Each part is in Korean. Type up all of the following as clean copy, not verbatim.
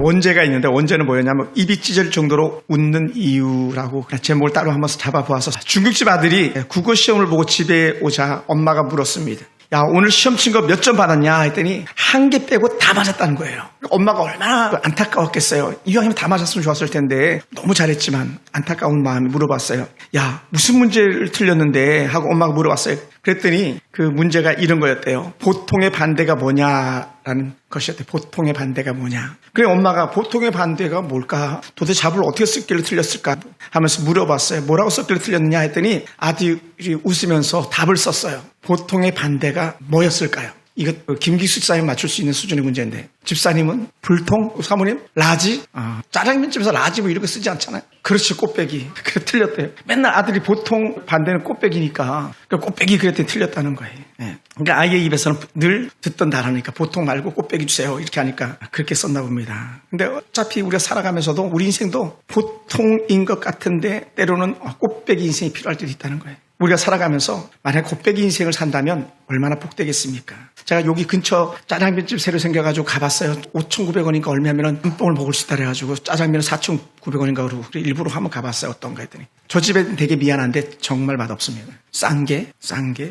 원제가 있는데 원제는 뭐였냐면 입이 찢어질 정도로 웃는 이유라고 제목을 따로 한번 잡아보아서 중국집 아들이 국어시험을 보고 집에 오자 엄마가 물었습니다. 야, 오늘 시험 친 거 몇 점 받았냐 했더니 한 개 빼고 다 맞았다는 거예요. 엄마가 얼마나 안타까웠겠어요. 이왕이면 다 맞았으면 좋았을 텐데 너무 잘했지만 안타까운 마음에 물어봤어요. 야, 무슨 문제를 틀렸는데 하고 엄마가 물어봤어요. 그랬더니 그 문제가 이런 거였대요. 보통의 반대가 뭐냐라는 것이었대요. 보통의 반대가 뭐냐. 그래 엄마가 보통의 반대가 뭘까? 도대체 답을 어떻게 썼길래 틀렸을까? 하면서 물어봤어요. 뭐라고 썼길래 틀렸느냐 했더니 아들이 웃으면서 답을 썼어요. 보통의 반대가 뭐였을까요? 이거 김기수 집사님 맞출 수 있는 수준의 문제인데 집사님은 불통, 사모님 라지, 짜장면집에서 라지 뭐 이런 거 쓰지 않잖아요. 그렇지, 꽃배기. 그래 틀렸대요. 맨날 아들이 보통 반대는 꽃배기니까 꽃배기 그랬더니 틀렸다는 거예요. 네. 그러니까 아이의 입에서는 늘 듣던 단어니까 보통 말고 꽃배기 주세요 이렇게 하니까 그렇게 썼나 봅니다. 근데 어차피 우리가 살아가면서도 우리 인생도 보통인 것 같은데 때로는 꽃배기 인생이 필요할 때도 있다는 거예요. 우리가 살아가면서 만약 꽃배기 인생을 산다면 얼마나 복되겠습니까? 제가 여기 근처 짜장면집 새로 생겨가지고 가봤어요. 5,900원인가 얼마면은 한 봉을 먹을 수 있다 그래가지고 짜장면은 4,900원인가 그러고 일부러 한번 가봤어요. 어떤가 했더니 저 집에 되게 미안한데 정말 맛없습니다. 싼 게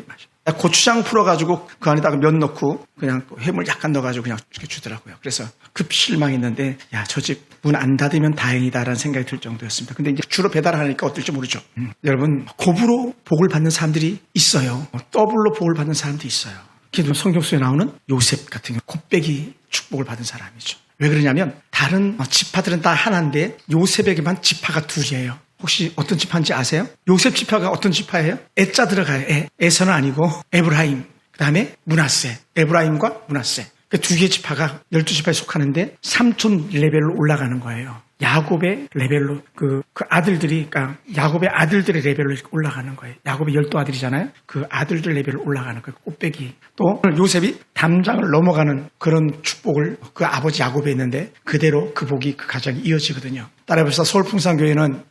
맛이. 고추장 풀어가지고 그 안에다가 면 넣고 그냥 해물 약간 넣어가지고 그냥 이렇게 주더라고요. 그래서 급 실망했는데 야, 저 집 문 안 닫으면 다행이다라는 생각이 들 정도였습니다. 근데 이제 주로 배달하니까 어떨지 모르죠. 여러분, 곱으로 복을 받는 사람들이 있어요. 더블로 복을 받는 사람도 있어요. 그게 성경서에 나오는 요셉 같은 경우 곱배기 축복을 받은 사람이죠. 왜 그러냐면 다른 지파들은 다 하나인데 요셉에게만 지파가 둘이에요. 혹시 어떤 지파인지 아세요? 요셉 지파가 어떤 지파예요? 애자 들어가요. 에서는 아니고 에브라임, 그 다음에 므낫세. 에브라임과 므낫세. 그 두 개의 지파가 12지파에 속하는데 삼촌 레벨로 올라가는 거예요. 야곱의 레벨로 그 아들들이, 그러니까 야곱의 아들들의 레벨로 올라가는 거예요. 야곱의 12아들이잖아요. 그 아들들 레벨로 올라가는 거예요. 꽃배기. 또 요셉이 담장을 넘어가는 그런 축복을 그 아버지 야곱에 했는데 그대로 그 복이 그 가정이 이어지거든요. 따라해서 서울풍산교회는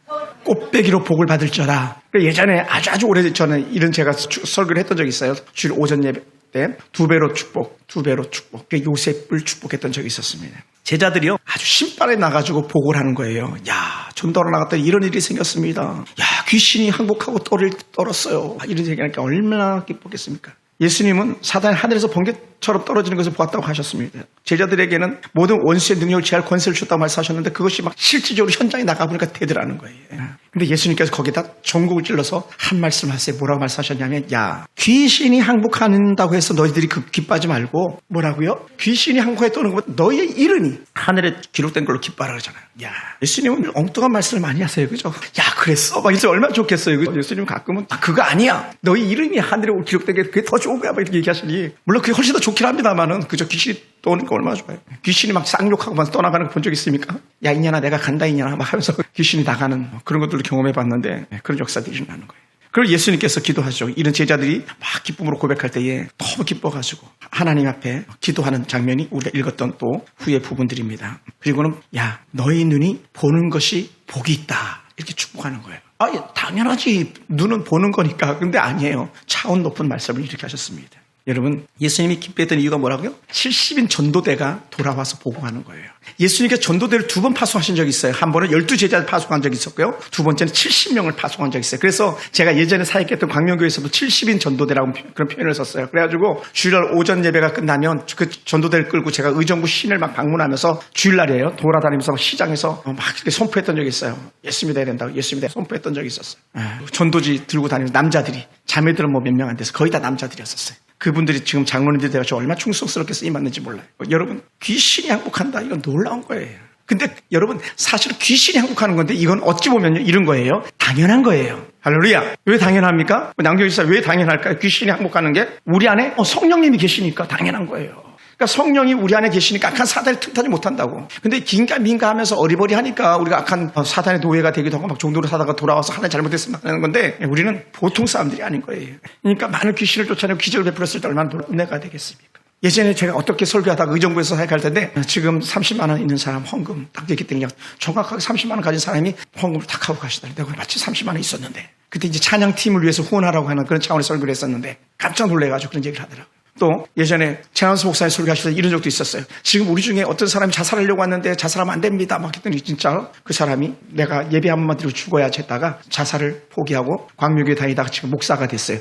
꽃배기로 복을 받을지어다. 예전에 아주 오래전에 이런 제가 설교를 했던 적이 있어요. 주일 오전 예배 때 2배로 축복. 요셉을 축복했던 적이 있었습니다. 제자들이요, 아주 신발에 나가지고 복을 하는 거예요. 야, 전도하러 나갔더니 이런 일이 생겼습니다. 야, 귀신이 항복하고 떨었어요. 이런 얘기하니까 얼마나 기뻤겠습니까? 예수님은 사단이 하늘에서 번개처럼 떨어지는 것을 보았다고 하셨습니다. 제자들에게는 모든 원수의 능력을 취할 권세를 줬다고 말씀하셨는데 그것이 막 실질적으로 현장에 나가보니까 되더라는 거예요. 근데 예수님께서 거기다 전곡을 찔러서 한 말씀 하세요. 뭐라고 말씀하셨냐면, 야, 귀신이 항복한다고 해서 너희들이 기뻐하지 말고, 뭐라고요? 귀신이 항복해 떠는 것보다 너희의 이름이 하늘에 기록된 걸로 기뻐하라 그러잖아요. 야, 예수님은 엉뚱한 말씀을 많이 하세요. 그죠? 야, 그랬어? 막 이제 얼마나 좋겠어요. 그죠? 예수님은 가끔은 그거 아니야. 너희 이름이 하늘에 기록된 게 그게 더 좋은 거야. 막 이렇게 얘기하시니. 물론 그게 훨씬 더 좋긴 합니다만은, 그죠? 귀신이 떠오는 거 얼마나 좋아요. 귀신이 막 쌍욕하고 막 떠나가는 거 본 적 있습니까? 야, 이년아, 내가 간다, 이년아. 막 하면서 귀신이 나가는 그런 것들을 경험해 봤는데, 그런 역사들이 일어나는 거예요. 그걸 예수님께서 기도하시죠. 이런 제자들이 막 기쁨으로 고백할 때에 너무 기뻐가지고 하나님 앞에 기도하는 장면이 우리가 읽었던 또 후의 부분들입니다. 그리고는, 야, 너희 눈이 보는 것이 복이 있다. 이렇게 축복하는 거예요. 아, 예, 당연하지. 눈은 보는 거니까. 근데 아니에요. 차원 높은 말씀을 이렇게 하셨습니다. 여러분, 예수님이 기뻐했던 이유가 뭐라고요? 70인 전도대가 돌아와서 보고하는 거예요. 예수님께서 전도대를 2번 파송하신 적이 있어요. 한 번은 12제자를 파송한 적이 있었고요. 두 번째는 70명을 파송한 적이 있어요. 그래서 제가 예전에 사역했던 광명교회에서도 70인 전도대라고 그런 표현을 썼어요. 그래가지고 주일날 오전 예배가 끝나면 그 전도대를 끌고 제가 의정부 시내를 막 방문하면서 주일날이에요. 돌아다니면서 시장에서 막 이렇게 선포했던 적이 있어요. 예수 믿어야 된다고. 예수 믿어야 선포했던 적이 있었어요. 전도지 들고 다니는 남자들이, 자매들은 뭐 몇 명 안 돼서 거의 다 남자들이었었어요. 그분들이 지금 장로님들이 돼가지고 얼마나 충성스럽게 쓰임받는지 몰라요. 여러분, 귀신이 항복한다. 이건 놀라운 거예요. 근데 여러분, 사실은 귀신이 항복하는 건데 이건 어찌 보면요, 이런 거예요. 당연한 거예요. 할렐루야. 왜 당연합니까? 양교지사 왜 당연할까요? 귀신이 항복하는 게 우리 안에 성령님이 계시니까 당연한 거예요. 그러니까 성령이 우리 안에 계시니까 악한 사단이 틈타지 못한다고. 근데 긴가민가 하면서 어리버리하니까 우리가 악한 사단의 노예가 되기도 하고 막 종도로 사다가 돌아와서 하나 잘못했으면 하는 건데 우리는 보통 사람들이 아닌 거예요. 그러니까 많은 귀신을 쫓아내고 기적을 베풀었을 때 얼마나 은혜가 되겠습니까? 예전에 제가 어떻게 설교하다가 의정부에서 사역할 텐데 지금 30만 원 있는 사람 헌금 딱 얘기 때문에 정확하게 30만 원 가진 사람이 헌금을 딱 하고 가시더라고요. 내가 마치 30만 원 있었는데 그때 이제 찬양팀을 위해서 후원하라고 하는 그런 차원의 설교를 했었는데 깜짝 놀래가지고 그런 얘기를 하더라고요. 또 예전에 최한수 목사님 설교하실 때 이런 적도 있었어요. 지금 우리 중에 어떤 사람이 자살하려고 왔는데 자살하면 안 됩니다. 막 했더니 진짜 그 사람이 내가 예배 한 번만 드리고 죽어야지 했다가 자살을 포기하고 광명교회 다니다가 지금 목사가 됐어요.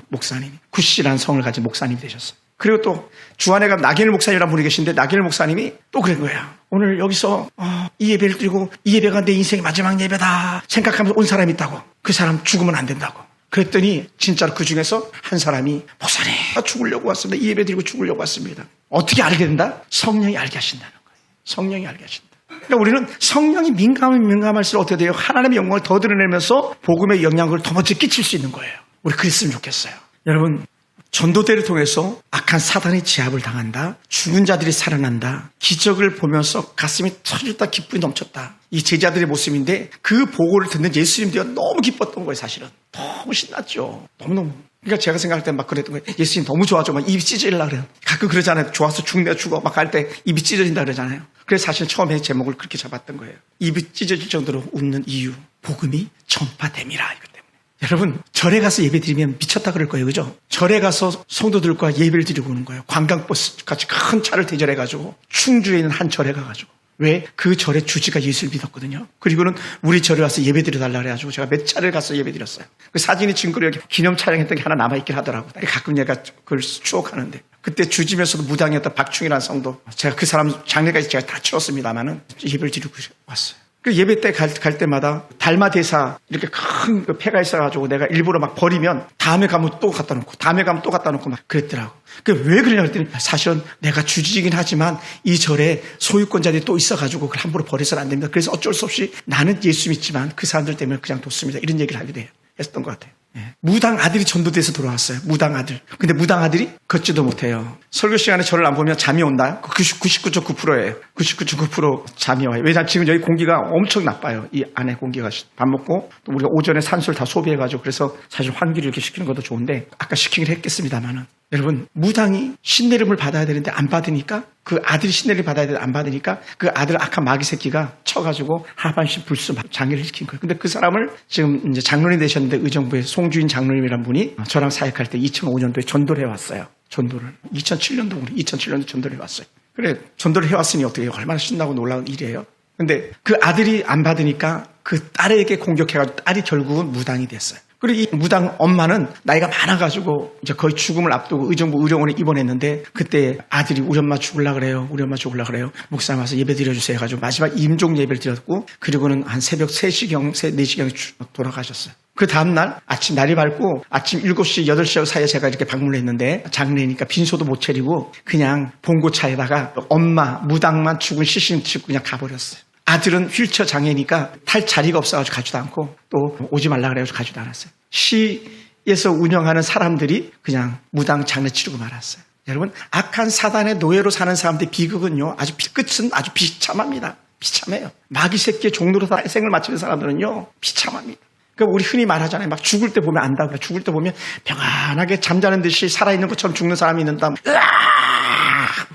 목사님이. 구씨라는 성을 가진 목사님이 되셨어요. 그리고 또 주안에 가면 나길일 목사님이라는 분이 계신데 나길일 목사님이 또 그런 거예요. 오늘 여기서 이 예배를 드리고 이 예배가 내 인생의 마지막 예배다 생각하면서 온 사람이 있다고. 그 사람 죽으면 안 된다고. 그랬더니 진짜로 그 중에서 한 사람이 목사님 죽으려고 왔습니다. 이 예배 드리고 죽으려고 왔습니다. 어떻게 알게 된다? 성령이 알게 하신다는 거예요. 성령이 알게 하신다. 그러니까 우리는 성령이 민감할수록 어떻게 돼요? 하나님의 영광을 더 드러내면서 복음의 영향을 더 먼저 끼칠 수 있는 거예요. 우리 그랬으면 좋겠어요. 여러분 전도대를 통해서 악한 사단의 제압을 당한다. 죽은 자들이 살아난다. 기적을 보면서 가슴이 터졌다. 기쁨이 넘쳤다. 이 제자들의 모습인데 그 보고를 듣는 예수님도 너무 기뻤던 거예요. 사실은. 너무 신났죠. 너무너무. 그러니까 제가 생각할 때 막 그랬던 거예요. 예수님 너무 좋아져. 막 입이 찢어질라 그래요. 가끔 그러잖아요. 좋아서 죽네 죽어. 막 할 때 입이 찢어진다 그러잖아요. 그래서 사실 처음에 제목을 그렇게 잡았던 거예요. 입이 찢어질 정도로 웃는 이유. 복음이 전파됨이라. 이것 때문에. 여러분 절에 가서 예배 드리면 미쳤다 그럴 거예요. 그죠? 절에 가서 성도들과 예배를 드리고 오는 거예요. 관광버스 같이 큰 차를 대절해가지고 충주에 있는 한 절에 가가지고. 왜? 그 절의 주지가 예수를 믿었거든요. 그리고는 우리 절에 와서 예배 드려달라 그래가지고 제가 몇 차례 가서 예배 드렸어요. 그 사진이 증거로 여기 기념 촬영했던 게 하나 남아있긴 하더라고요. 가끔 얘가 그걸 추억하는데. 그때 주지면서도 무당이었던 박충이라는 성도. 제가 그 사람 장례까지 제가 다 치렀습니다만은 예배를 드리고 왔어요. 그 예배 때 갈 때마다 달마대사 이렇게 큰 그 패가 있어가지고 내가 일부러 막 버리면 다음에 가면 또 갖다 놓고 다음에 가면 또 갖다 놓고 막 그랬더라고. 그 왜 그러냐 그랬더니 사실은 내가 주지이긴 하지만 이 절에 소유권자들이 또 있어가지고 그걸 함부로 버려서는 안 됩니다. 그래서 어쩔 수 없이 나는 예수 믿지만 그 사람들 때문에 그냥 뒀습니다. 이런 얘기를 하게 돼요. 했던 것 같아요. 무당 아들이 전도돼서 돌아왔어요. 무당 아들. 근데 무당 아들이 걷지도 못해요. 설교 시간에 저를 안 보면 잠이 온다. 99.9%예요. 99.9% 잠이 와요. 왜냐하면 지금 여기 공기가 엄청 나빠요. 이 안에 공기가 밥 먹고 또 우리가 오전에 산소를 다 소비해가지고 그래서 사실 환기를 이렇게 시키는 것도 좋은데 아까 시키긴 했겠습니다만은 여러분 무당이 신내림을 받아야 되는데 안 받으니까 그 아들이 신내림을 받아야 되는데 안 받으니까 그 아들 악한 마귀 새끼가 쳐가지고 하반신 불수 장애를 시킨 거예요. 근데 그 사람을 지금 이제 장로님 되셨는데 의정부의 송주인 장로님이란 분이 저랑 사역할 때 2005년도에 전도를 해왔어요. 전도를 2007년도 전도를 해왔어요. 그래 전도를 해왔으니 어떻게 해요? 얼마나 신나고 놀라운 일이에요. 근데 그 아들이 안 받으니까 그 딸에게 공격해가지고 딸이 결국은 무당이 됐어요. 그리고 이 무당 엄마는 나이가 많아가지고 이제 거의 죽음을 앞두고 의정부 의료원에 입원했는데 그때 아들이 우리 엄마 죽으려고 그래요. 우리 엄마 죽으려고 그래요. 목사님 와서 예배 드려주세요 해가지고 마지막 임종 예배를 드렸고 그리고는 한 새벽 3시경, 4시경에 돌아가셨어요. 그 다음날 아침 날이 밝고 아침 7시, 8시 사이에 제가 이렇게 방문을 했는데 장례니까 빈소도 못 차리고 그냥 봉고차에다가 엄마 무당만 죽은 시신 치고 그냥 가버렸어요. 아들은 휠체어 장애니까 탈 자리가 없어가지고 가지도 않고 또 오지 말라 그래가지고 가지도 않았어요. 시에서 운영하는 사람들이 그냥 무당 장례 치르고 말았어요. 여러분 악한 사단의 노예로 사는 사람들의 비극은요 아주 끝은 아주 비참합니다. 비참해요. 마귀 새끼의 종로로 생을 마치는 사람들은요 비참합니다. 그러니까 우리 흔히 말하잖아요. 막 죽을 때 보면 안다고요. 죽을 때 보면 평안하게 잠자는 듯이 살아있는 것처럼 죽는 사람이 있는데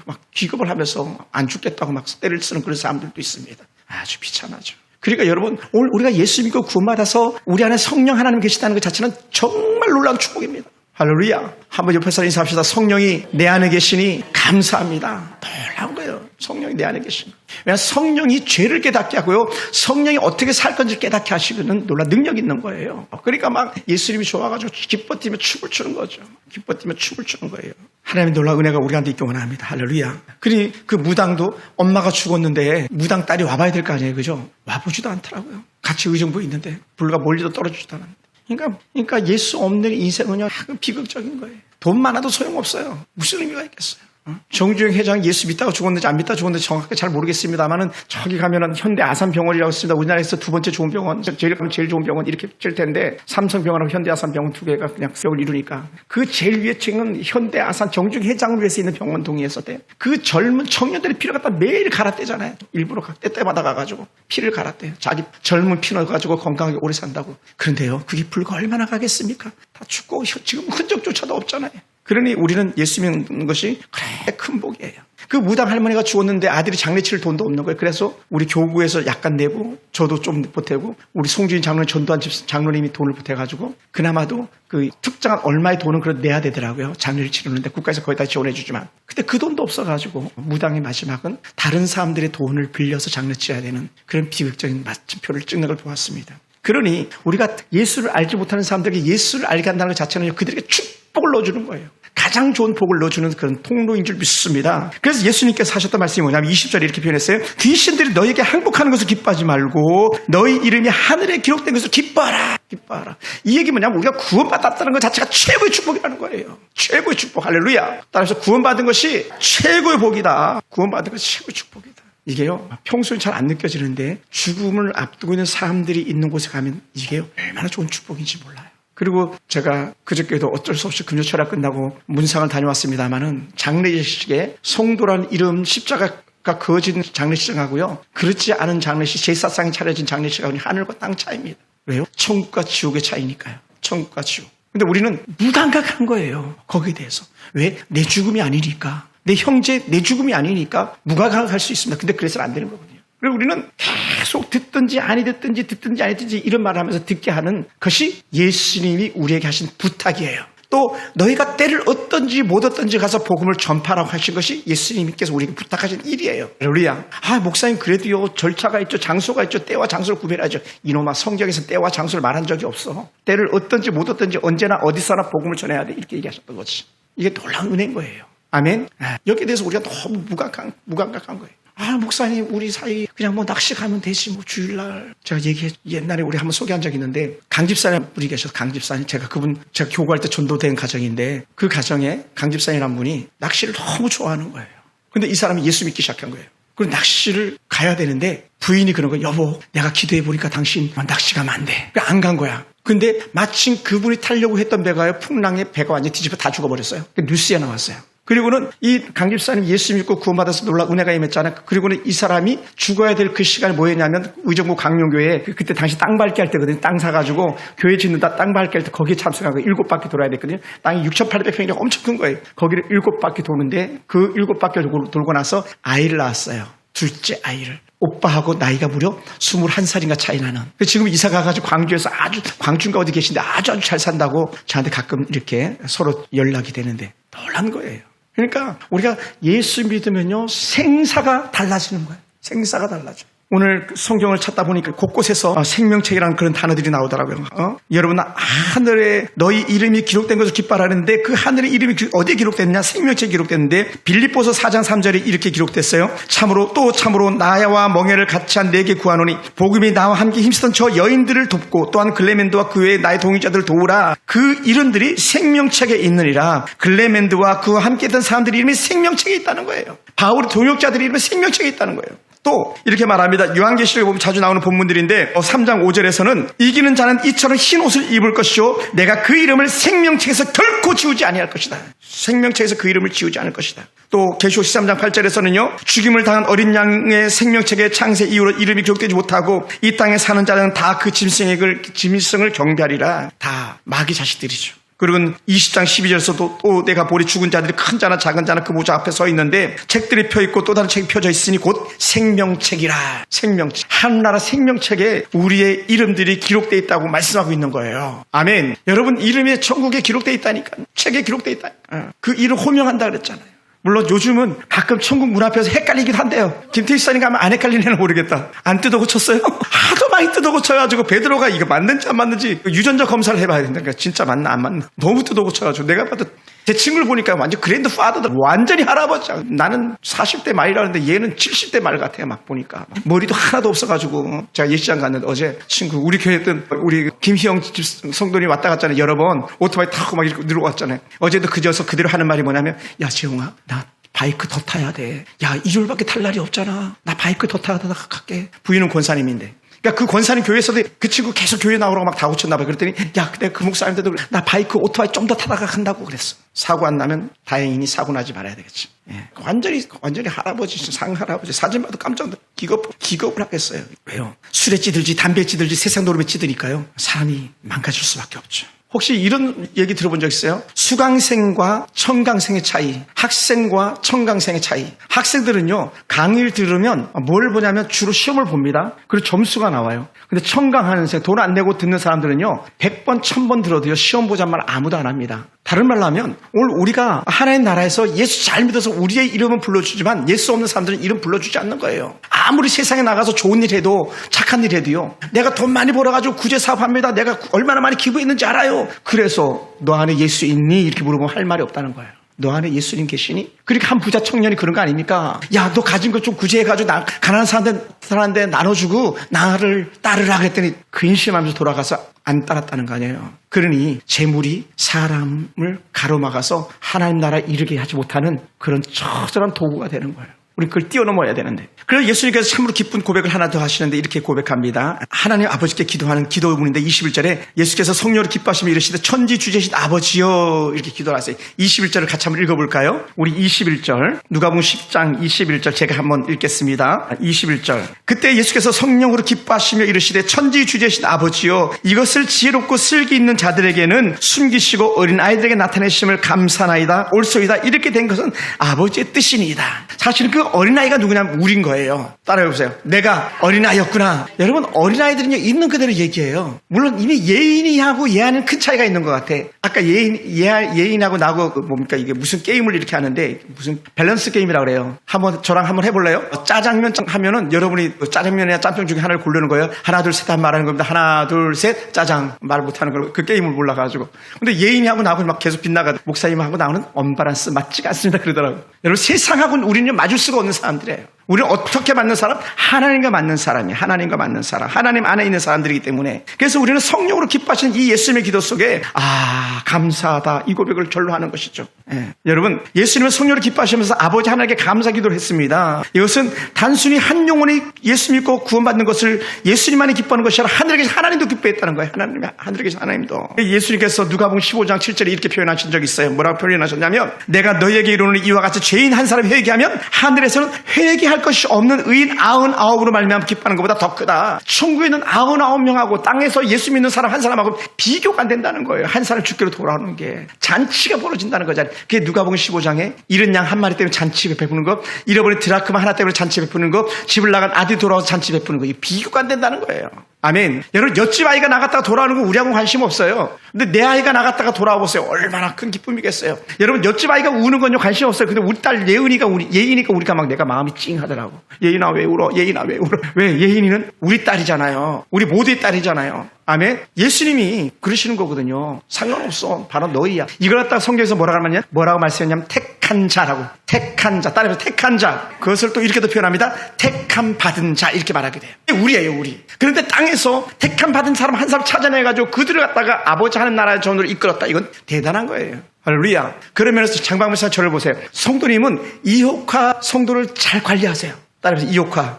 막 기겁을 하면서 안 죽겠다고 막 때를 쓰는 그런 사람들도 있습니다. 아주 비참하죠. 그러니까 여러분 오늘 우리가 예수 믿고 구원받아서 우리 안에 성령 하나님 계시다는 것 자체는 정말 놀라운 축복입니다. 할렐루야. 한번 옆에 사람 인사합시다. 성령이 내 안에 계시니 감사합니다. 놀라운 거예요. 성령이 내 안에 계시니. 왜냐하면 성령이 죄를 깨닫게 하고요. 성령이 어떻게 살 건지 깨닫게 하시는 놀라운 능력이 있는 거예요. 그러니까 막 예수님이 좋아가지고 기뻐 뛰며 춤을 추는 거죠. 기뻐 뛰며 춤을 추는 거예요. 하나님의 놀라운 은혜가 우리한테 있기 원합니다. 할렐루야. 그리고 그 무당도 엄마가 죽었는데 무당 딸이 와봐야 될 거 아니에요. 그죠? 와보지도 않더라고요. 같이 의정부에 있는데 불과 멀리도 떨어지지도 않았는데. 그러니까 예수 없는 인생은요 비극적인 거예요. 돈 많아도 소용없어요. 무슨 의미가 있겠어요. 정주영 회장 예수 믿다가 죽었는지 안 믿다가 죽었는지 정확하게 잘 모르겠습니다만은 저기 가면은 현대 아산병원이라고 있습니다. 우리나라에서 두 번째 좋은 병원, 제일 좋은 병원 이렇게 칠 텐데 삼성병원하고 현대 아산병원 두 개가 그냥 벽을 이루니까 그 제일 위에 층은 현대 아산 정주영 회장을 위해서 있는 병원 동의해서 돼. 그 젊은 청년들이 피를 갖다 매일 갈아대잖아요. 일부러 때때마다 가가지고 피를 갈아대요. 자기 젊은 피 넣어가지고 건강하게 오래 산다고. 그런데요, 그게 불과 얼마나 가겠습니까? 다 죽고 지금 흔적조차도 없잖아요. 그러니 우리는 예수 믿는 것이 그래 큰 복이에요. 그 무당 할머니가 죽었는데 아들이 장례치를 돈도 없는 거예요. 그래서 우리 교구에서 약간 내고 저도 좀 보태고 우리 송주인 장로님 전도한 집 장로님이 돈을 보태가지고 그나마도 그 특정한 얼마의 돈은 그래도 내야 되더라고요. 장례를 치르는데 국가에서 거의 다 지원해 주지만. 근데 그 돈도 없어가지고 무당의 마지막은 다른 사람들의 돈을 빌려서 장례 치러야 되는 그런 비극적인 마침표를 찍는 걸 보았습니다. 그러니 우리가 예수를 알지 못하는 사람들에게 예수를 알게 한다는 것 자체는 그들에게 축복을 넣어주는 거예요. 가장 좋은 복을 넣어주는 그런 통로인 줄 믿습니다. 그래서 예수님께서 하셨던 말씀이 뭐냐면 20절에 이렇게 표현했어요. 귀신들이 너에게 항복하는 것을 기뻐하지 말고 너희 이름이 하늘에 기록된 것을 기뻐하라. 기뻐하라. 이 얘기 뭐냐면 우리가 구원받았다는 것 자체가 최고의 축복이라는 거예요. 최고의 축복. 할렐루야. 따라서 구원받은 것이 최고의 복이다. 구원받은 것이 최고의 축복이다. 이게요, 평소에 잘 안 느껴지는데 죽음을 앞두고 있는 사람들이 있는 곳에 가면 이게요, 얼마나 좋은 축복인지 몰라요. 그리고 제가 그저께도 어쩔 수 없이 금요철학 끝나고 문상을 다녀왔습니다마는 장례식에 성도라는 이름 십자가가 그어진 장례식하고요, 그렇지 않은 장례식, 제사상이 차려진 장례식하고는 하늘과 땅 차이입니다. 왜요? 천국과 지옥의 차이니까요. 천국과 지옥. 근데 우리는 무감각한 거예요. 거기에 대해서. 왜? 내 죽음이 아니니까. 내 형제, 내 죽음이 아니니까 무감각할 수 있습니다. 근데 그래서는 안 되는 거거든요. 그리고 우리는 계속 듣든지 아니 듣든지 이런 말을 하면서 듣게 하는 것이 예수님이 우리에게 하신 부탁이에요. 또 너희가 때를 얻든지 못 얻든지 가서 복음을 전파라고 하신 것이 예수님께서 우리에게 부탁하신 일이에요. 할렐루야. 목사님 그래도요, 절차가 있죠, 장소가 있죠, 때와 장소를 구별하죠. 이놈아, 성경에서 때와 장소를 말한 적이 없어. 때를 얻든지 못 얻든지 언제나 어디서나 복음을 전해야 돼, 이렇게 얘기하셨던 거지. 이게 놀라운 은혜인 거예요. 아멘. 여기에 대해서 우리가 너무 무감각한 거예요. 목사님 우리 사이 그냥 뭐 낚시 가면 되지, 뭐 주일날. 제가 옛날에 우리 한번 소개한 적이 있는데, 강집사님 분이 계셔서, 강집사님, 제가 교구할 때 전도된 가정인데, 그 가정에 강집사님이란 분이 낚시를 너무 좋아하는 거예요. 근데 이 사람이 예수 믿기 시작한 거예요. 그리고 낚시를 가야 되는데 부인이 그런 거예요. 여보, 내가 기도해 보니까 당신 낚시 가면 안 돼. 안 간 거야. 근데 마침 그분이 타려고 했던 배가요, 풍랑에 배가 완전히 뒤집어 다 죽어버렸어요. 뉴스에 나왔어요. 그리고는 이 강집사님 예수 믿고 구원받아서 놀라 은혜가 임했잖아요. 그리고는 이 사람이 죽어야 될 그 시간이 뭐였냐면, 의정부 강용교회, 그때 당시 땅 밟기 할 때거든요. 땅 사가지고 교회 짓는다, 땅 밟기 할 때 거기에 참석하고 7바퀴 돌아야 됐거든요. 땅이 6,800평이라 엄청 큰 거예요. 거기를 7바퀴 도는데 그 7바퀴를 돌고 나서 아이를 낳았어요. 둘째 아이를. 오빠하고 나이가 무려 21살인가 차이 나는. 지금 이사 가가지고 광주에서 광주인가 어디 계신데 아주 잘 산다고 저한테 가끔 이렇게 서로 연락이 되는데 놀란 거예요. 그러니까 우리가 예수 믿으면요, 생사가 달라지는 거예요. 생사가 달라져. 오늘 성경을 찾다 보니까 곳곳에서 생명책이라는 그런 단어들이 나오더라고요. 여러분, 하늘에 너희 이름이 기록된 것을 기뻐하라는데, 그 하늘의 이름이 어디에 기록됐느냐? 생명책에 기록됐는데, 빌립보서 4장 3절에 이렇게 기록됐어요. 참으로 나와 멍에를 같이 한 내게 구하노니 복음이 나와 함께 힘쓰던 저 여인들을 돕고 또한 글레멘드와 그 외에 나의 동의자들을 도우라. 그 이름들이 생명책에 있느니라. 글레멘드와 그와 함께 했던 사람들의 이름이 생명책에 있다는 거예요. 바울의 동역자들의 이름이 생명책에 있다는 거예요. 또 이렇게 말합니다. 요한계시록에 보면 자주 나오는 본문들인데 3장 5절에서는 이기는 자는 이처럼 흰 옷을 입을 것이요 내가 그 이름을 생명책에서 결코 지우지 아니할 것이다. 생명책에서 그 이름을 지우지 않을 것이다. 또 계시록 13장 8절에서는요, 죽임을 당한 어린 양의 생명책에 창세 이후로 이름이 기록되지 못하고 이 땅에 사는 자는 다 그 짐승을 경배하리라. 다 마귀 자식들이죠. 그리고 20장 12절에서도 또 내가 보리 죽은 자들이 큰 자나 작은 자나 그 모자 앞에 서 있는데 책들이 펴있고 또 다른 책이 펴져 있으니 곧 생명책이라. 생명책. 하늘나라 생명책에 우리의 이름들이 기록되어 있다고 말씀하고 있는 거예요. 아멘. 여러분, 이름이 천국에 기록되어 있다니까. 책에 기록되어 있다니까. 그 이름 호명한다 그랬잖아요. 물론 요즘은 가끔 천국 문 앞에서 헷갈리기도 한데요. 김태희 사님 가면 안 헷갈리려나 모르겠다. 안 뜯어 고쳤어요? 하도 많이 뜯어 고쳐가지고 베드로가 이거 맞는지 안 맞는지 유전자 검사를 해봐야 된다니까. 진짜 맞나 안 맞나. 너무 뜯어 고쳐가지고 내가 봐도 제 친구를 보니까 완전 그랜드 파더들, 완전히 할아버지야. 나는 40대 말이라는데 얘는 70대 말 같아요. 막 보니까 머리도 하나도 없어가지고. 제가 예시장 갔는데 어제 친구, 우리 교회 있던 우리 김희영 집 성도님 왔다 갔잖아요. 여러 번 오토바이 타고 막 이렇게 들어왔잖아요. 어제도 그저서 그대로 하는 말이 뭐냐면, 야 지용아, 나 바이크 더 타야 돼. 야, 일요일밖에 탈 날이 없잖아. 나 바이크 더 타야 갈게. 부인은 권사님인데. 그러니까 그 권사님 교회에서도 그 친구 계속 교회 나오라고 막 다 고쳤나 봐요. 그랬더니, 야, 내가 그 목사님들도 나 바이크, 오토바이 좀 더 타다가 간다고 그랬어. 사고 안 나면 다행이니 사고 나지 말아야 되겠지. 예. 완전히 할아버지, 상할아버지. 사진 봐도 깜짝 기겁을 하겠어요. 왜요? 술에 찌들지, 담배에 찌들지, 세상 노름에 찌드니까요. 사람이 망가질 수밖에 없죠. 혹시 이런 얘기 들어본 적 있어요? 수강생과 청강생의 차이, 학생과 청강생의 차이. 학생들은요, 강의를 들으면 뭘 보냐면 주로 시험을 봅니다. 그리고 점수가 나와요. 근데 청강하는 생, 돈 안 내고 듣는 사람들은요, 100번, 1000번 들어도요, 시험 보자는 말 아무도 안 합니다. 다른 말로 하면 오늘 우리가 하나님 나라에서 예수 잘 믿어서 우리의 이름은 불러주지만 예수 없는 사람들은 이름 불러주지 않는 거예요. 아무리 세상에 나가서 좋은 일 해도 착한 일 해도요, 내가 돈 많이 벌어가지고 구제 사업합니다. 내가 얼마나 많이 기부했는지 알아요. 그래서 너 안에 예수 있니? 이렇게 물어보면 할 말이 없다는 거예요. 너 안에 예수님 계시니? 그러니까 한 부자 청년이 그런 거 아닙니까? 야, 너 가진 것 좀 구제해가지고 가난한 사람한테 나눠주고 나를 따르라 그랬더니 근심하면서 돌아가서 안 따랐다는 거 아니에요. 그러니 재물이 사람을 가로막아서 하나님 나라에 이르게 하지 못하는 그런 처절한 도구가 되는 거예요. 우리 그걸 뛰어넘어야 되는데. 그래서 예수님께서 참으로 기쁜 고백을 하나 더 하시는데 이렇게 고백합니다. 하나님 아버지께 기도하는 기도문인데 21절에 예수께서 성령으로 기뻐하시며 이르시되 천지 주제신 아버지여 이렇게 기도를 하세요. 21절을 같이 한번 읽어볼까요? 우리 21절 누가복음 10장 21절 제가 한번 읽겠습니다. 21절 그때 예수께서 성령으로 기뻐하시며 이르시되 천지 주제신 아버지여 이것을 지혜롭고 슬기 있는 자들에게는 숨기시고 어린 아이들에게 나타내심을 감사나이다 옳소이다 이렇게 된 것은 아버지의 뜻이니이다. 사실은 그 어린아이가 누구냐면 우린 거예요. 따라해보세요. 내가 어린아이였구나. 여러분 어린아이들은요 있는 그대로 얘기해요. 물론 이미 예인이하고 예한은 큰 차이가 있는 것 같아. 아까 예인하고 나하고 뭡니까 이게 무슨 게임을 이렇게 하는데 무슨 밸런스 게임이라고 그래요. 한번 저랑 한번 해볼래요? 짜장면 하면은 여러분이 짜장면이나 짬뽕 중에 하나를 고르는 거예요. 하나 둘 셋 하면 말하는 겁니다. 하나 둘 셋 짜장 말 못하는 걸 그 게임을 몰라가지고. 근데 예인이하고 나하고 막 계속 빗나가 목사님하고 나오는 언밸런스 맞지가 않습니다 그러더라고요. 여러분 세상하고는 우리는 맞을 수가 없는 사람들이에요. 우리는 어떻게 맞는 사람? 하나님과 맞는 사람이에요. 하나님과 맞는 사람. 하나님 안에 있는 사람들이기 때문에. 그래서 우리는 성령으로 기뻐하시는 이 예수님의 기도 속에 감사하다 이 고백을 절로 하는 것이죠. 예. 여러분 예수님은 성령으로 기뻐하시면서 아버지 하나님께 감사 기도를 했습니다. 이것은 단순히 한 영혼이 예수 믿고 구원받는 것을 예수님만이 기뻐하는 것이 아니라 하늘에 계신 하나님도 기뻐했다는 거예요. 하늘에 계신 하나님도. 예수님께서 누가복음 15장 7절에 이렇게 표현하신 적이 있어요. 뭐라고 표현하셨냐면 내가 너희에게 이르노니 이와 같이 죄인 한 사람이 회개하면 하늘에서는 회개할 것이 없는 의인 99으로 말미암아 기뻐하는 것보다 더 크다. 천국에 있는 99명하고 땅에서 예수 믿는 사람 한 사람하고 비교가 안 된다는 거예요. 한 사람 죽기로 돌아오는 게 잔치가 벌어진다는 거잖아요. 그게 누가복음 15장에 잃은 양 한 마리 때문에 잔치 베푸는 것, 잃어버린 드라크마 하나 때문에 잔치 베푸는 것, 집을 나간 아들이 돌아와서 잔치 베푸는 거, 이게 비교가 안 된다는 거예요. 아멘. 여러분 옆집 아이가 나갔다가 돌아오는 거 우리하고는 관심 없어요. 근데 내 아이가 나갔다가 돌아와 보세요. 얼마나 큰 기쁨이겠어요. 여러분 옆집 아이가 우는 건요 관심 없어요. 근데 우리 딸 예은이니까 우리가 막 내가 마음이 찡하더라고. 예인아 왜 울어? 예인아 왜 울어? 왜? 예인이는 우리 딸이잖아요. 우리 모두의 딸이잖아요. 아멘. 예수님이 그러시는 거거든요. 상관없어. 바로 너희야. 이걸 갖다가 성경에서 뭐라고 말씀했냐면 택한 자라고. 택한 자. 따라해서 택한 자. 그것을 또 이렇게도 표현합니다. 택함 받은 자 이렇게 말하게 돼요. 우리예요 우리. 그런데 땅에서 택함 받은 사람 한 사람 찾아내가지고 그들을 갖다가 아버지 하는 나라의 전으로 이끌었다. 이건 대단한 거예요. 할렐루야. 그러면서 장방문사 저를 보세요. 성도님은 이옥화 성도를 잘 관리하세요. 따라해서 이옥화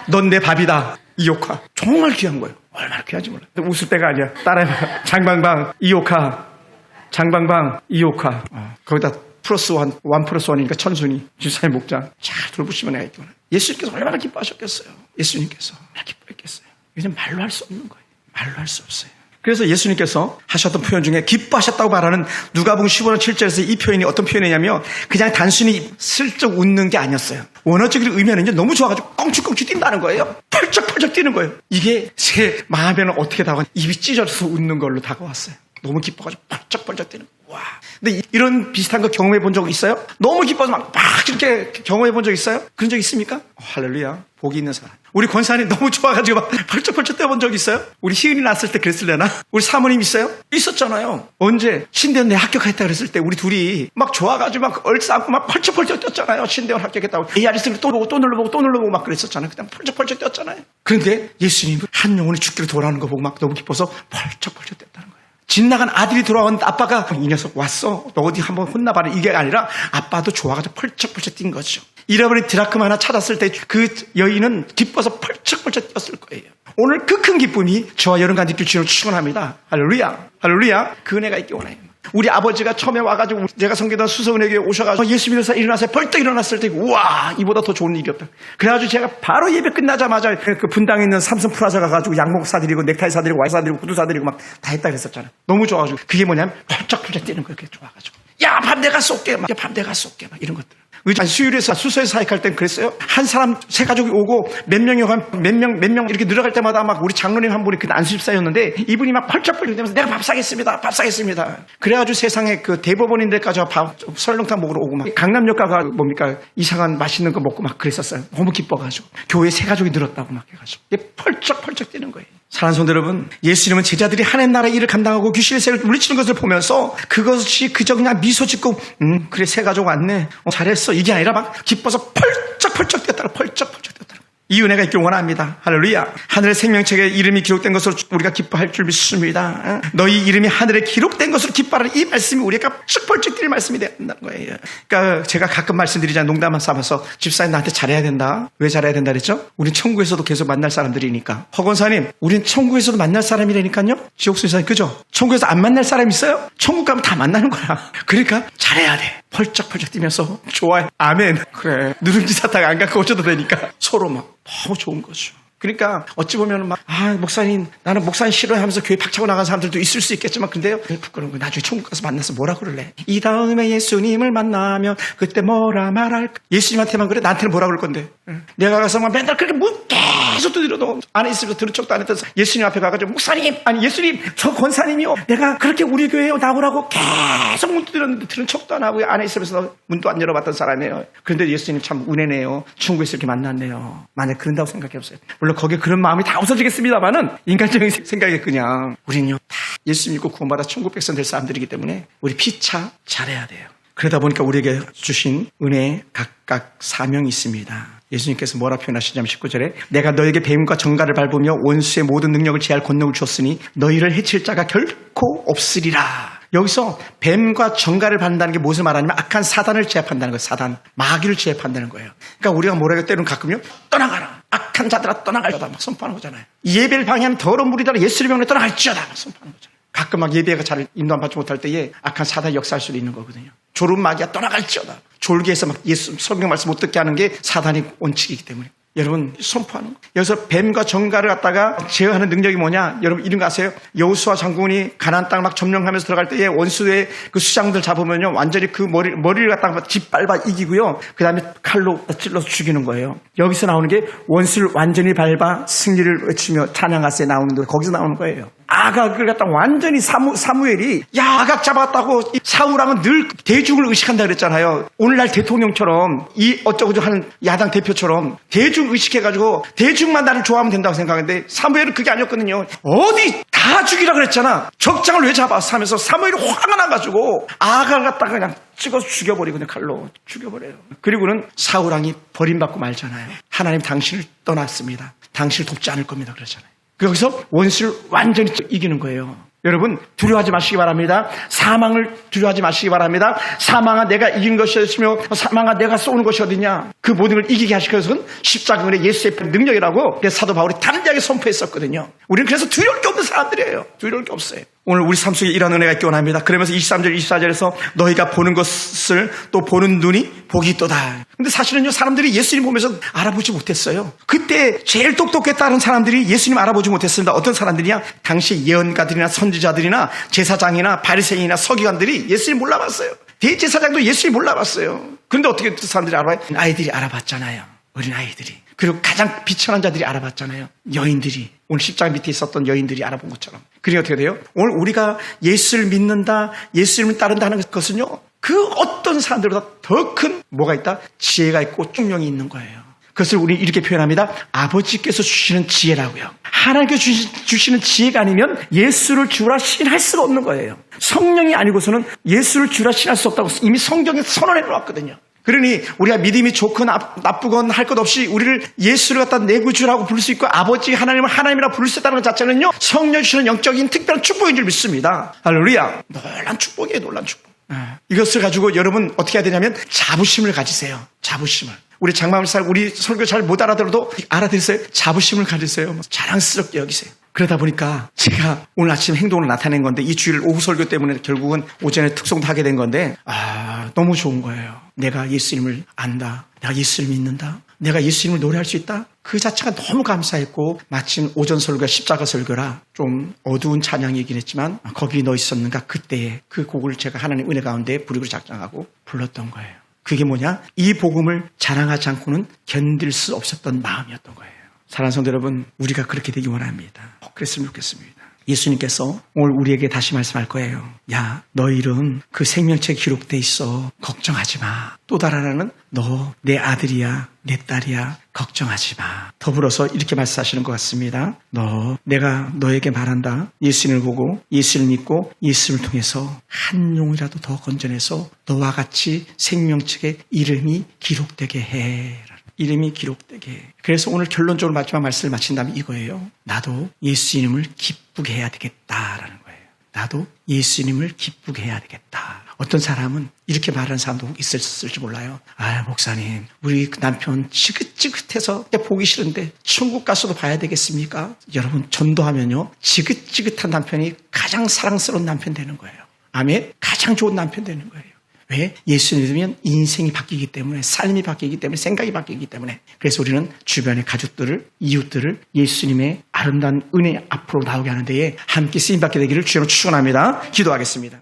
넌 내 밥이다. 이옥화 정말 귀한 거예요. 얼마나 귀한지 몰라. 웃을 때가 아니야. 따라해봐. 장방방 이옥화 거기다 플러스 원 플러스 원이니까 천순이 주사의 목장 잘 돌보시면 내가 있구나. 예수님께서 얼마나 기뻐하셨겠어요. 예수님께서 얼마나 기뻐했겠어요. 이건 말로 할 수 없는 거예요. 말로 할 수 없어요. 그래서 예수님께서 하셨던 표현 중에 기뻐하셨다고 말하는 누가복음 15장 7절에서 이 표현이 어떤 표현이냐면 그냥 단순히 슬쩍 웃는 게 아니었어요. 원어적인 의미는요 너무 좋아가지고 껑충껑충 뛴다는 거예요. 펄쩍펄쩍 뛰는 거예요. 이게 제 마음에는 어떻게 다가왔 입이 찢어져서 웃는 걸로 다가왔어요. 너무 기뻐가지고 펄쩍펄쩍 뛰는 거예요. 와. 근데 이런 비슷한 거 경험해 본 적 있어요? 너무 기뻐서 막 이렇게 경험해 본 적 있어요? 그런 적 있습니까? 할렐루야. 복이 있는 사람. 우리 권사님 너무 좋아가지고 막 펄쩍펄쩍 뛰어본 적 있어요? 우리 희은이 낳았을 때 그랬을래나? 우리 사모님 있어요? 있었잖아요. 언제? 신대원 합격했다 그랬을 때 우리 둘이 막 좋아가지고 막 얼싸안고 막 펄쩍펄쩍 뛰었잖아요. 신대원 합격했다고. ARS를 또 보고 또 눌러보고 막 그랬었잖아요. 그냥 펄쩍펄쩍 뛰었잖아요. 그런데 예수님은 한 영혼이 죽기로 돌아오는 거 보고 막 너무 기뻐서 펄쩍펄쩍 뛰었다는 거예요. 집 나간 아들이 돌아왔는데 아빠가 이 녀석 왔어. 너 어디 한번 혼나봐라. 이게 아니라 아빠도 좋아가지고 펄쩍펄쩍 뛴 거죠. 잃어버린 드라크마 하나 찾았을 때 그 여인은 기뻐서 펄쩍펄쩍 뛰었을 거예요. 오늘 그 큰 기쁨이 저와 여러분과 느낄 주님을 축원합니다. 할렐루야. 할렐루야. 그 은혜가 있기 원해요. 우리 아버지가 처음에 와가지고 제가 섬기던 수서은혜교회 오셔가지고 예수 믿어서 일어나세요. 벌떡 일어났을 때 우와 이보다 더 좋은 일이 없다. 그래가지고 제가 바로 예배 끝나자마자 그 분당에 있는 삼성 플라자 가가지고 양복 사드리고 넥타이 사드리고 와이 사드리고 구두 사드리고 막 다 했다 그랬었잖아요. 너무 좋아가지고 그게 뭐냐면 펄쩍펄쩍 뛰는 거예요. 그게 좋아가지고 야 밤 내가 쏠게 막 밤 내가 쏠게 막 이런 것들. 수유리에서 수서에서 사역할 땐 그랬어요. 한 사람 세 가족이 오고 몇 명 이렇게 늘어갈 때마다 막 우리 장로님 한 분이 그 안수집사였는데 이분이 막 펄쩍펄쩍 되면서 내가 밥 사겠습니다. 그래가지고 세상에 그 대법원인데까지 설렁탕 먹으러 오고 막 강남역 가가 뭡니까 이상한 맛있는 거 먹고 막 그랬었어요. 너무 기뻐가지고 교회 세 가족이 늘었다고 막 해가지고 이게 펄쩍펄쩍 뛰는 거예요. 사랑하는 성도 여러분, 예수님은 제자들이 하나님 나라의 일을 감당하고 귀신의 세를 물리치는 것을 보면서 그것이 그저 그냥 미소 짓고 그래 세 가족 왔네 잘했어 이게 아니라 막 기뻐서 펄쩍펄쩍 뛰었다가 펄쩍펄쩍 뛰었다가 이 은혜가 있길 원합니다. 할렐루야. 하늘의 생명책에 이름이 기록된 것으로 우리가 기뻐할 줄 믿습니다. 너희 이름이 하늘에 기록된 것으로 기뻐하는 이 말씀이 우리가 펄쩍펄쩍 뛸 말씀이 된다는 거예요. 그러니까 제가 가끔 말씀드리잖아요. 농담만 삼아서 집사님 나한테 잘해야 된다. 왜 잘해야 된다 그랬죠? 우린 천국에서도 계속 만날 사람들이니까. 허 권사님 우린 천국에서도 만날 사람이라니까요. 지옥수 이사님 그죠? 천국에서 안 만날 사람 있어요? 천국 가면 다 만나는 거야. 그러니까 잘해야 돼. 펄쩍펄쩍 뛰면서 좋아요. 아멘. 그래. 누룽지 사탕 안 갖고 오셔도 되니까 서로 막 너무 좋은 거죠. 그러니까 어찌 보면 막 목사님 나는 목사님 싫어해 하면서 교회 박차고 나간 사람들도 있을 수 있겠지만 근데요 부끄러운 거 나중에 천국 가서 만나서 뭐라 그럴래? 이 다음에 예수님을 만나면 그때 뭐라 말할까? 예수님한테만 그래? 나한테는 뭐라 그럴 건데? 내가 가서 막 맨날 그렇게 계속 두드려도 안에 있으면서 들은 척도 안 했던 예수님 앞에 가가지고 목사님 아니 예수님 저 권사님이요 내가 그렇게 우리 교회에 나오라고 계속 문 두드렸는데 들은 척도 안 하고 안에 있으면서 문도 안 열어봤던 사람이에요. 그런데 예수님 참 은혜네요. 천국에서 이렇게 만났네요. 만약 그런다고 생각해보세요. 물론 거기에 그런 마음이 다 없어지겠습니다만은 인간적인 생각에 그냥 우리는요 다 예수 믿고 구원받아 천국 백성 될 사람들이기 때문에 우리 피차 잘해야 돼요. 그러다 보니까 우리에게 주신 은혜에 각각 사명이 있습니다. 예수님께서 뭐라 표현하시냐면 19절에 내가 너에게 배임과 정갈을 밟으며 원수의 모든 능력을 제할 권능을 주었으니 너희를 해칠 자가 결코 없으리라. 여기서 뱀과 정갈을 받는다는 게 무엇을 말하냐면 악한 사단을 제압한다는 거예요. 사단, 마귀를 제압한다는 거예요. 그러니까 우리가 뭐라고 때로는 가끔요 떠나가라. 악한 자들아 떠나갈지어다 막 선포하는 거잖아요. 예배를 방해하는 더러운 무리들아 예수의 명에 떠나갈지어다 막 선포하는 거잖아요. 가끔 막 예배가 잘 인도 안 받지 못할 때에 악한 사단이 역사할 수도 있는 거거든요. 졸음 마귀야 떠나갈지어다. 졸기에서 막 예수 성경 말씀 못 듣게 하는 게 사단의 원칙이기 때문에 여러분 선포하는 거. 여기서 뱀과 정갈을 갖다가 제어하는 능력이 뭐냐? 여러분 이런 거 아세요? 여호수아 장군이 가나안 땅을 막 점령하면서 들어갈 때에 원수의 그 수장들 잡으면요 완전히 그 머리를 갖다가 짓밟아 이기고요. 그 다음에 칼로 찔러서 죽이는 거예요. 여기서 나오는 게 원수를 완전히 밟아 승리를 외치며 찬양하세 나오는 거 거기서 나오는 거예요. 아각을 갖다 완전히 사무엘이 야 아각 잡았다고 사울왕은 늘 대중을 의식한다 그랬잖아요. 오늘날 대통령처럼 이 어쩌고저쩌고 하는 야당 대표처럼 대중 의식해가지고 대중만 나를 좋아하면 된다고 생각하는데 사무엘은 그게 아니었거든요. 어디 다 죽이라 그랬잖아. 적장을 왜 잡았어 하면서 사무엘이 화가 나가지고 아각을 갖다가 그냥 찍어서 죽여버리고 그냥 칼로 죽여버려요. 그리고는 사울왕이 버림받고 말잖아요. 하나님 당신을 떠났습니다. 당신을 돕지 않을 겁니다 그러잖아요. 여기서 원수를 완전히 이기는 거예요. 여러분 두려워하지 마시기 바랍니다. 사망을 두려워하지 마시기 바랍니다. 사망아 내가 이긴 것이었으며 사망아 내가 쏘는 것이 어디냐. 그 모든 걸 이기게 하시기 위해서는 십자가의 예수의 능력이라고 사도 바울이 담대하게 선포했었거든요. 우리는 그래서 두려울 게 없는 사람들이에요. 두려울 게 없어요. 오늘 우리 삶 속에 이런 은혜가 있기 원합니다. 그러면서 23절 24절에서 너희가 보는 것을 또 보는 눈이 복이 있도다. 근데 사실은요 사람들이 예수님 보면서 알아보지 못했어요. 그때 제일 똑똑했다는 사람들이 예수님 알아보지 못했습니다. 어떤 사람들이냐? 당시 예언가들이나 선지자들이나 제사장이나 바리새인이나 서기관들이 예수님 몰라봤어요. 대제사장도 예수님 몰라봤어요. 그런데 어떻게 사람들이 알아봐요? 아이들이 알아봤잖아요. 어린 아이들이. 그리고 가장 비천한 자들이 알아봤잖아요. 여인들이. 오늘 십자가 밑에 있었던 여인들이 알아본 것처럼. 그러니 어떻게 돼요? 오늘 우리가 예수를 믿는다, 예수님을 따른다 하는 것은요. 그 어떤 사람들보다 더 큰 뭐가 있다? 지혜가 있고 총명이 있는 거예요. 그것을 우리 이렇게 표현합니다. 아버지께서 주시는 지혜라고요. 하나님께서 주시는 지혜가 아니면 예수를 주라 신할 수가 없는 거예요. 성령이 아니고서는 예수를 주라 신할 수 없다고 이미 성경에 선언해 놓았거든요. 그러니 우리가 믿음이 좋건 나쁘건 할 것 없이 우리를 예수를 갖다 내 구주라고 부를 수 있고 아버지 하나님을 하나님이라 부를 수 있다는 것 자체는요 성령 주시는 영적인 특별한 축복인 줄 믿습니다. 할렐루야. 놀란 축복이에요. 놀란 축복. 이것을 가지고 여러분 어떻게 해야 되냐면 자부심을 가지세요. 자부심을. 우리 장마을살 우리 설교 잘 못 알아들어도 알아들으세요. 자부심을 가지세요. 자랑스럽게 여기세요. 그러다 보니까 제가 오늘 아침 행동을 나타낸 건데 이 주일 오후 설교 때문에 결국은 오전에 특송도 하게 된 건데 너무 좋은 거예요. 내가 예수님을 안다. 내가 예수를 믿는다. 내가 예수님을 노래할 수 있다. 그 자체가 너무 감사했고 마침 오전 설교가 십자가 설교라 좀 어두운 찬양이긴 했지만 거기 너 있었는가 그때의 그 곡을 제가 하나님 은혜 가운데 부르고 작정하고 불렀던 거예요. 그게 뭐냐? 이 복음을 자랑하지 않고는 견딜 수 없었던 마음이었던 거예요. 사랑하는 성도 여러분, 우리가 그렇게 되기 원합니다. 그랬으면 좋겠습니다. 예수님께서 오늘 우리에게 다시 말씀할 거예요. 야, 너 이름 그 생명책에 기록돼 있어. 걱정하지 마. 또 다른 하나는 너 내 아들이야, 내 딸이야. 걱정하지 마. 더불어서 이렇게 말씀하시는 것 같습니다. 내가 너에게 말한다. 예수님을 보고 예수를 믿고 예수를 통해서 한 용이라도 더 건져내서 너와 같이 생명책에 이름이 기록되게 해. 이름이 기록되게. 그래서 오늘 결론적으로 마지막 말씀을 마친다면 이거예요. 나도 예수님을 기쁘게 해야 되겠다라는 거예요. 나도 예수님을 기쁘게 해야 되겠다. 어떤 사람은 이렇게 말하는 사람도 있을지 몰라요. 목사님, 우리 남편 지긋지긋해서 보기 싫은데 천국 가서도 봐야 되겠습니까? 여러분, 전도하면요, 지긋지긋한 남편이 가장 사랑스러운 남편 되는 거예요. 아멘? 가장 좋은 남편 되는 거예요. 왜? 예수 믿으면 인생이 바뀌기 때문에, 삶이 바뀌기 때문에, 생각이 바뀌기 때문에. 그래서 우리는 주변의 가족들을, 이웃들을 예수님의 아름다운 은혜 앞으로 나오게 하는 데에 함께 쓰임받게 되기를 주님으로 축원합니다. 기도하겠습니다.